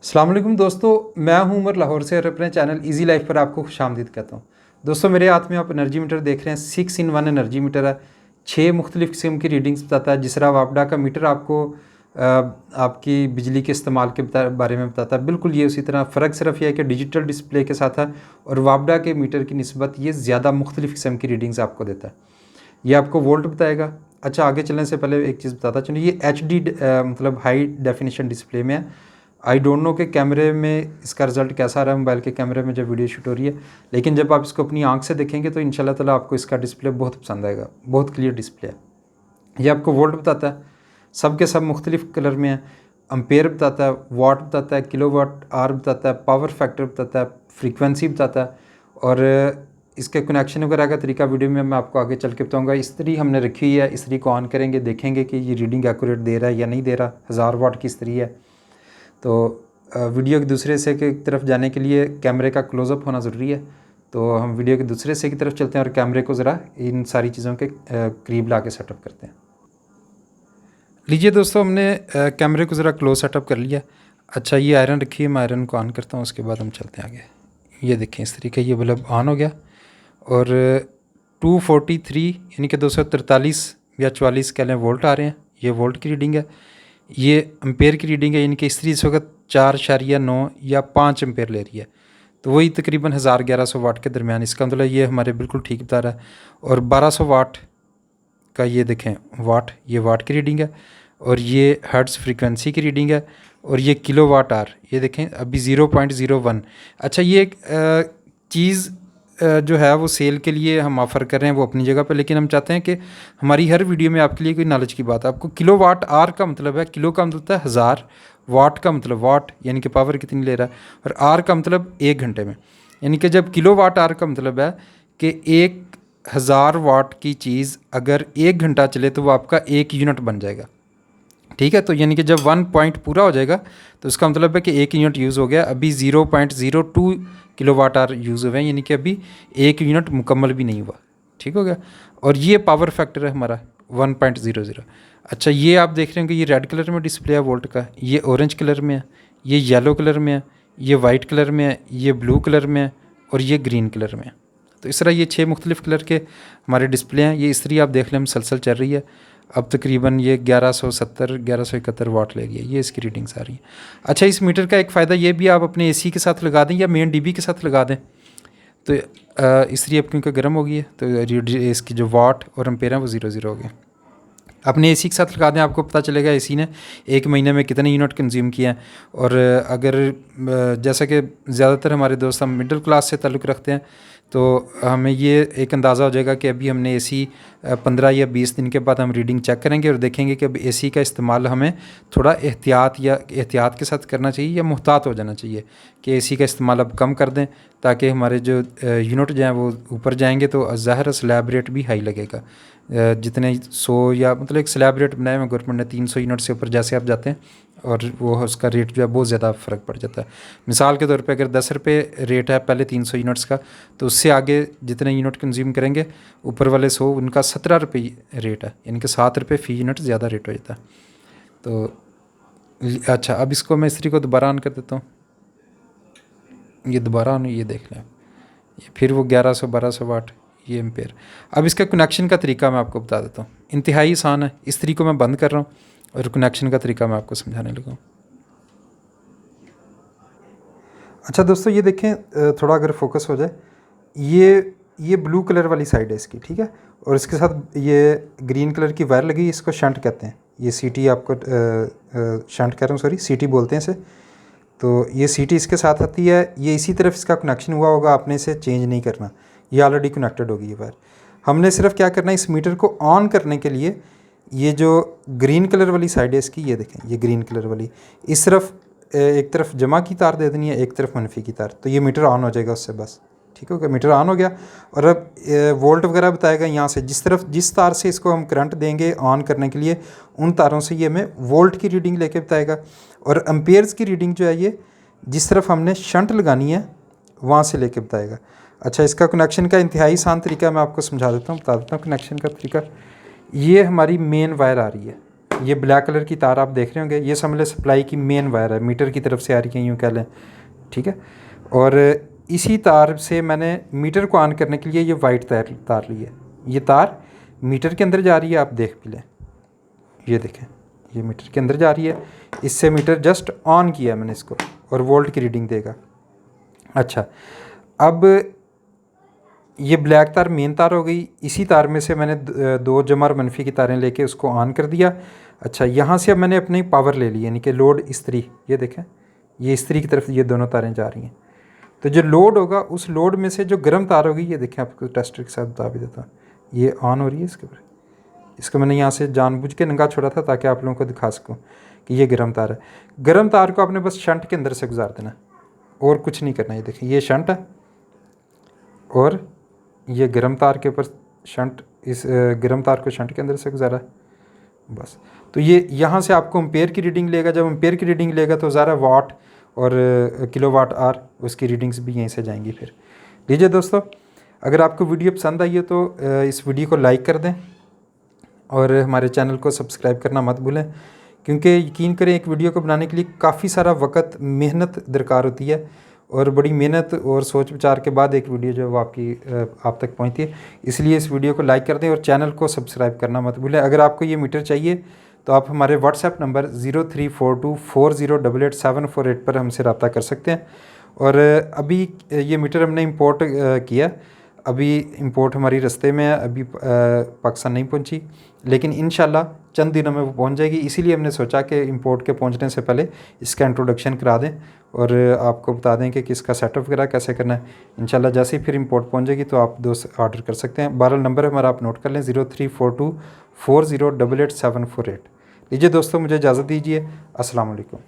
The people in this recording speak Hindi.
अस्सलाम वालेकुम दोस्तों, मैं हूं उमर लाहौर से और अपने चैनल इजी लाइफ पर आपको खुशामदीद कहता हूं। दोस्तों, मेरे हाथ में आप एनर्जी मीटर देख रहे हैं। 6 in 1 एनर्जी मीटर है। 6 मुख्तलिफ़ किस्म की रीडिंग्स बताता है। जिस तरह वापडा का मीटर आपको आपकी बिजली के इस्तेमाल के बारे में बताता है, बिल्कुल ये उसी तरह। फ़र्क सिर्फ यह है कि डिजिटल डिस्प्ले के साथ है और वापडा के मीटर की निस्बत ये ज़्यादा मुख्तलिफ़ किस्म की रीडिंग्स आपको देता है। ये आपको वोल्ट बताएगा। अच्छा, आगे चलने से पहले एक चीज़ बताता चलो, ये HD मतलब हाई डेफिनेशन डिस्प्ले में है। आई डोंट नो कि कैमरे में इसका रिज़ल्ट कैसा आ रहा है, मोबाइल के कैमरे में जब वीडियो शूट हो रही है, लेकिन जब आप इसको अपनी आंख से देखेंगे तो इंशाल्लाह ताला आपको इसका डिस्प्ले बहुत पसंद आएगा। बहुत क्लियर डिस्प्ले है। ये आपको वोल्ट बताता है, सब के सब मुख्तलिफ कलर में है। अम्पेयर बताता है, वाट बताता है, किलो वाट आर बताता है, पावर फैक्टर बताता है, फ्रीक्वेंसी बताता है। और इसके कनेक्शन वगैरह का तरीका वीडियो में मैं आपको आगे चल के बताऊँगा। इस्त्री हमने रखी हुई है, इस्त्री को ऑन करेंगे, देखेंगे कि ये रीडिंग एक्यूरेट दे रहा है या नहीं दे रहा। 1000 वाट की इस्त्री है। तो वीडियो के दूसरे हिस्से की तरफ जाने के लिए कैमरे का क्लोज़अप होना ज़रूरी है। तो हम वीडियो के दूसरे हिस्से की तरफ चलते हैं और कैमरे को ज़रा इन सारी चीज़ों के करीब ला के सेटअप करते हैं। लीजिए दोस्तों, हमने कैमरे को ज़रा क्लोज सेटअप कर लिया। अच्छा, ये आयरन रखी है, मैं आयरन को ऑन करता हूँ, उसके बाद हम चलते हैं आगे। ये देखें, इस तरीके ये बल्ब ऑन हो गया और 243 यानी कि 243 या 44 कह लें वोल्ट आ रहे हैं। ये वोल्ट की रीडिंग है। ये एम्पेयर की रीडिंग है, यानी कि इस्त्री इस वक्त 4.9 या 5 एम्पेयर ले रही है। तो वही तकरीबन 1000-1100 वाट के दरमियान। इसका मतलब ये हमारे बिल्कुल ठीक बता रहा है। और 1200 वाट का ये देखें वाट, ये वाट की रीडिंग है। और ये हर्ट्ज़ फ्रीक्वेंसी की रीडिंग है। और ये किलो वाट आर, ये देखें अभी 0.01। अच्छा, ये एक चीज़ जो है वो सेल के लिए हम ऑफ़र कर रहे हैं, वो अपनी जगह पर, लेकिन हम चाहते हैं कि हमारी हर वीडियो में आपके लिए कोई नॉलेज की बात है। आपको किलो वाट आर का मतलब है, किलो का मतलब होता है 1000, वाट का मतलब वाट यानी कि पावर कितनी ले रहा है, और आर का मतलब 1 घंटे में। यानी कि जब किलो वाट आर का मतलब है कि 1000 वाट की चीज़ अगर 1 घंटा चले तो वो आपका 1 यूनिट बन जाएगा। ठीक है, तो यानी कि जब 1 पॉइंट पूरा हो जाएगा तो उसका मतलब है कि 1 यूनिट यूज़ हो गया। अभी 0.02 किलो वाट आर यूज़ हुए हैं, यानी कि अभी 1 यूनिट मुकम्मल भी नहीं हुआ। ठीक हो गया। और ये पावर फैक्टर है हमारा 1.00। अच्छा, ये आप देख रहे हैं कि ये रेड कलर में डिस्प्ले है वोल्ट का, ये ऑरेंज कलर में है, ये येलो कलर में है, ये वाइट कलर में है, ये ब्लू कलर में है और ये ग्रीन कलर में है। तो इस तरह ये 6 मुख्तलिफ़ कलर के हमारे डिस्प्ले हैं। ये इस्त्री आप देख लें मुसलसल चल रही है। अब तकरीबन ये 1170-1171 वाट ले गई है, ये इसकी रीडिंग्स आ रही है। अच्छा, इस मीटर का एक फ़ायदा ये भी, आप अपने एसी के साथ लगा दें या मेन डीबी के साथ लगा दें तो इस्त्री अब क्योंकि गर्म हो गई है तो इसकी जो वाट और एम्पेयर हैं वो 0 हो गए। अपने एसी के साथ लगा दें, आपको पता चलेगा एसी ने 1 महीने में कितने यूनिट कंज्यूम किए हैं। और अगर जैसा कि ज़्यादातर हमारे दोस्त हम मिडिल क्लास से ताल्लुक़ रखते हैं तो हमें ये एक अंदाज़ा हो जाएगा कि अभी हमने एसी 15 या 20 दिन के बाद हम रीडिंग चेक करेंगे और देखेंगे कि अब एसी का इस्तेमाल हमें थोड़ा एहतियात के साथ करना चाहिए या मुहतात हो जाना चाहिए कि एसी का इस्तेमाल अब कम कर दें, ताकि हमारे जो यूनिट जो हैं वो ऊपर जाएंगे तो ज़ाहिर स्लैब रेट भी हाई लगेगा। जितने 100 या मतलब एक स्लैब रेट बनाया हुआ गवर्नमेंट ने, 300 यूनिट से ऊपर जैसे आप जाते हैं और वो उसका रेट जो है बहुत ज़्यादा फ़र्क पड़ जाता है। मिसाल के तौर पे अगर 10 रुपये रेट है पहले 300 यूनिट्स का, तो उससे आगे जितने यूनिट कंज्यूम करेंगे ऊपर वाले 100 उनका 17 रुपये रेट है, यानी कि 7 रुपये फ़ी यूनिट ज़्यादा रेट हो जाता है। तो अच्छा, अब इसको मैं इस्त्री को दोबारा ऑन कर देता हूँ। ये दोबारा ऑन, ये देख लें, फिर वो 1100-1200 वाट, ये एम्पेयर। अब इसका कनेक्शन का तरीका मैं आपको बता देता हूँ, इंतहाई आसान है। इस्त्री को मैं बंद कर रहा हूँ और कनेक्शन का तरीका मैं आपको समझाने लगा हूँ। अच्छा दोस्तों, ये देखें, थोड़ा अगर फोकस हो जाए, ये ब्लू कलर वाली साइड है इसकी, ठीक है। और इसके साथ ये ग्रीन कलर की वायर लगी, इसको शंट कहते हैं। ये सीटी आपको शंट कह रहा हूँ, सॉरी, सीटी बोलते हैं इसे। तो ये सीटी इसके साथ आती है। ये इसी तरफ इसका कनेक्शन हुआ होगा, आपने इसे चेंज नहीं करना, ये ऑलरेडी कनेक्टेड होगी ये वायर। हमने सिर्फ क्या करना है, इस मीटर को ऑन करने के लिए ये जो ग्रीन कलर वाली साइड है इसकी, ये देखें, ये ग्रीन कलर वाली, इस तरफ एक तरफ जमा की तार दे देनी है, एक तरफ मनफी की तार, तो ये मीटर ऑन हो जाएगा उससे बस। ठीक हो गया, मीटर ऑन हो गया। और अब वोल्ट वगैरह बताएगा यहाँ से, जिस तार से इसको हम करंट देंगे ऑन करने के लिए, उन तारों से ये हमें वोल्ट की रीडिंग लेके बताएगा। और एम्पेयर्स की रीडिंग जो है ये जिस तरफ हमने शंट लगानी है वहाँ से लेके बताएगा। अच्छा, इसका कनेक्शन का इंतहाई आसान तरीका मैं आपको समझा देता हूँ, बता देता हूँ कनेक्शन का तरीका। ये हमारी मेन वायर आ रही है, ये ब्लैक कलर की तार आप देख रहे होंगे, ये समझ लें सप्लाई की मेन वायर है, मीटर की तरफ से आ रही है यूँ कह लें, ठीक है। और इसी तार से मैंने मीटर को ऑन करने के लिए ये वाइट तार ली है। ये तार मीटर के अंदर जा रही है, आप देख भी लें, ये देखें ये मीटर के अंदर जा रही है। इससे मीटर जस्ट ऑन किया मैंने इसको और वोल्ट की रीडिंग देगा। अच्छा, अब ये ब्लैक तार मेन तार हो गई। इसी तार में से मैंने दो जमा और मनफी की तारें लेके उसको ऑन कर दिया। अच्छा, यहाँ से अब मैंने अपनी पावर ले ली, यानी कि लोड इस्त्री, ये देखें ये इस्त्री की तरफ ये दोनों तारें जा रही हैं। तो जो लोड होगा उस लोड में से जो गर्म तार होगी, ये देखें आपको टेस्टर के साथ बता भी देता हूँ, ये ऑन हो रही है इसके ऊपर। इसको मैंने यहाँ से जानबूझ के नंगा छोड़ा था ताकि आप लोगों को दिखा सकूँ कि ये गर्म तार है। गर्म तार को आपने बस शंट के अंदर से गुजार देना और कुछ नहीं करना। ये देखें ये शंट है और ये गर्म तार के ऊपर शंट, इस गर्म तार को शंट के अंदर से गुजारा बस। तो ये यहाँ से आपको एम्पेयर की रीडिंग लेगा। जब एम्पेयर की रीडिंग लेगा तो ज़रा वाट और किलोवाट आर उसकी रीडिंग्स भी यहीं से जाएंगी। फिर लीजिए दोस्तों, अगर आपको वीडियो पसंद आई है तो इस वीडियो को लाइक कर दें और हमारे चैनल को सब्सक्राइब करना मत भूलें, क्योंकि यकीन करें एक वीडियो को बनाने के लिए काफ़ी सारा वक्त, मेहनत दरकार होती है और बड़ी मेहनत और सोच विचार के बाद एक वीडियो जो है वो आप तक पहुंचती है। इसलिए इस वीडियो को लाइक कर दें और चैनल को सब्सक्राइब करना मत भूलें। अगर आपको ये मीटर चाहिए तो आप हमारे व्हाट्सएप नंबर 034240884748 पर हमसे रब्ता कर सकते हैं। और अभी ये मीटर हमने इंपोर्ट किया, अभी इंपोर्ट हमारी रास्ते में है, अभी पाकिस्तान नहीं पहुंची, लेकिन इंशाल्लाह चंद दिनों में वो पहुंच जाएगी। इसीलिए हमने सोचा कि इंपोर्ट के पहुंचने से पहले इसका इंट्रोडक्शन करा दें और आपको बता दें कि किसका सेटअप वगैरह कैसे करना है। इंशाल्लाह जैसे ही फिर इंपोर्ट पहुंच जाएगी तो आप दोस्त ऑर्डर कर सकते हैं। 12 नंबर हमारा आप नोट कर लें, 034240884748। लीजिए दोस्तों, मुझे इजाज़त दीजिए। अस्सलाम वालेकुम।